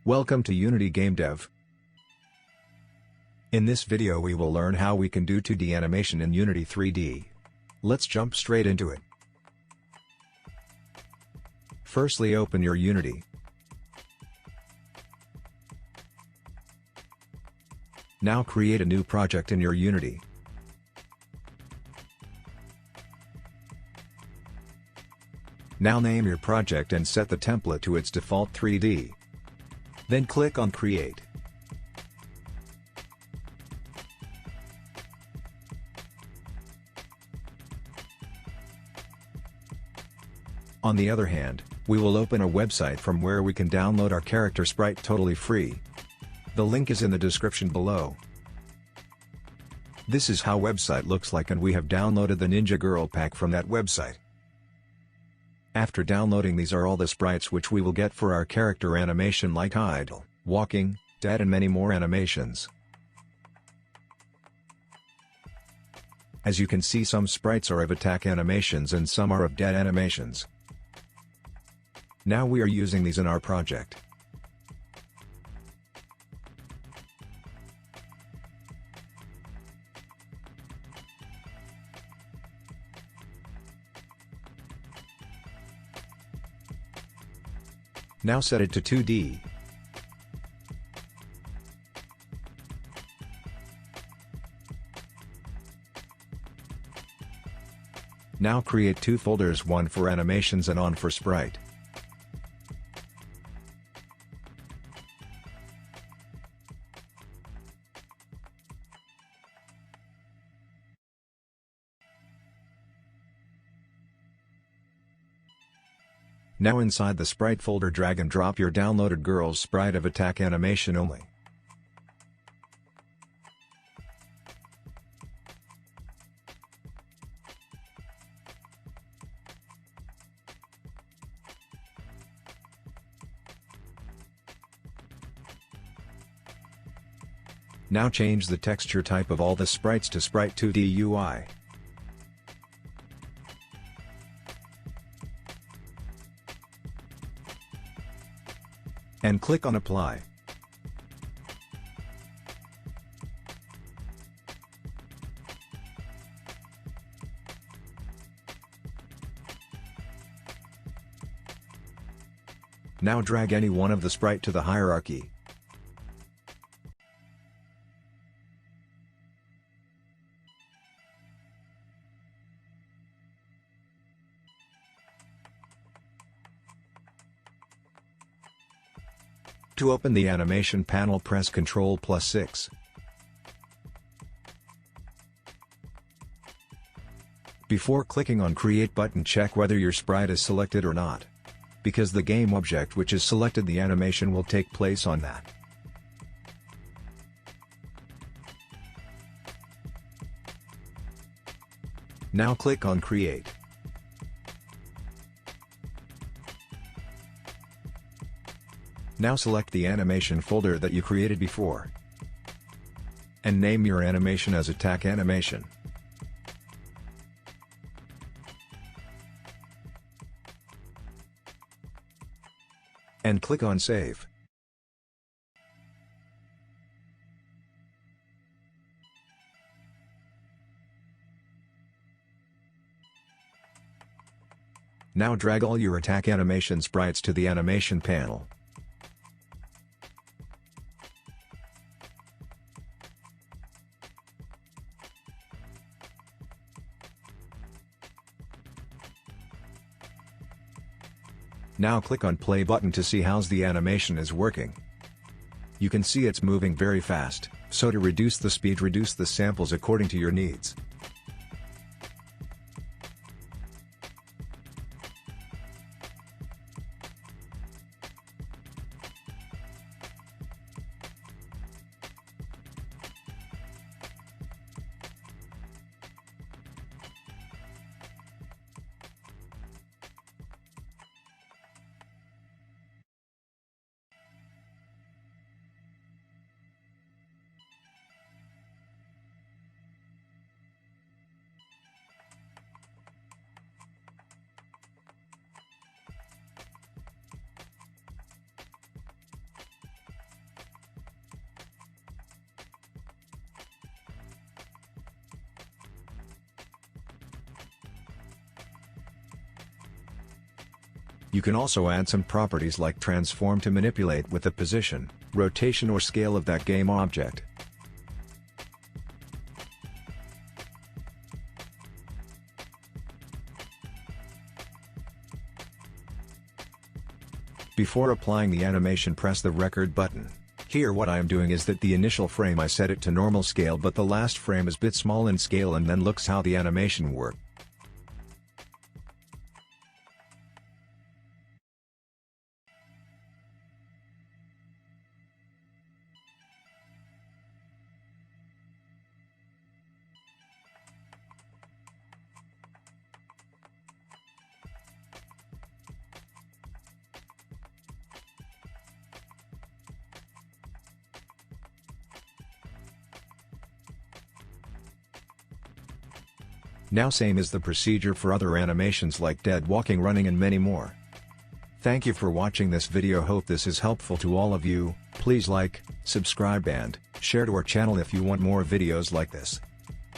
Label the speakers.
Speaker 1: Welcome to Unity Game Dev. In this video we will learn how we can do 2D animation in Unity 3D. Let's jump straight into it. Firstly, open your Unity. Now create a new project in your Unity. Now name your project and set the template to its default 3D. Then click on Create. On the other hand, we will open a website from where we can download our character sprite totally free. The link is in the description below. This is how website looks like, and we have downloaded the Ninja Girl pack from that website. After downloading, these are all the sprites which we will get for our character animation, like idle, walking, dead, and many more animations. As you can see, some sprites are of attack animations and some are of dead animations. Now we are using these in our project. Now set it to 2D. Now create two folders, one for animations and one for sprite. Now inside the sprite folder, drag and drop your downloaded girl's sprite of attack animation only. Now change the texture type of all the sprites to Sprite 2D UI. And click on Apply. Now drag any one of the sprite to the hierarchy. To open the animation panel, press Ctrl+6. Before clicking on Create button, check whether your sprite is selected or not. Because the game object which is selected, the animation will take place on that. Now click on Create. Now select the animation folder that you created before. And name your animation as Attack Animation. And click on Save. Now drag all your attack animation sprites to the animation panel. Now click on Play button to see how the animation is working. You can see it's moving very fast, so to reduce the speed, reduce the samples according to your needs. You can also add some properties like transform to manipulate with the position, rotation or scale of that game object. Before applying the animation, press the record button. Here what I am doing is that the initial frame I set it to normal scale, but the last frame is bit small in scale, and then looks how the animation works. Now same is the procedure for other animations like dead walking, running and many more. Thank you for watching this video. Hope this is helpful to all of you. Please like, subscribe and share to our channel if you want more videos like this.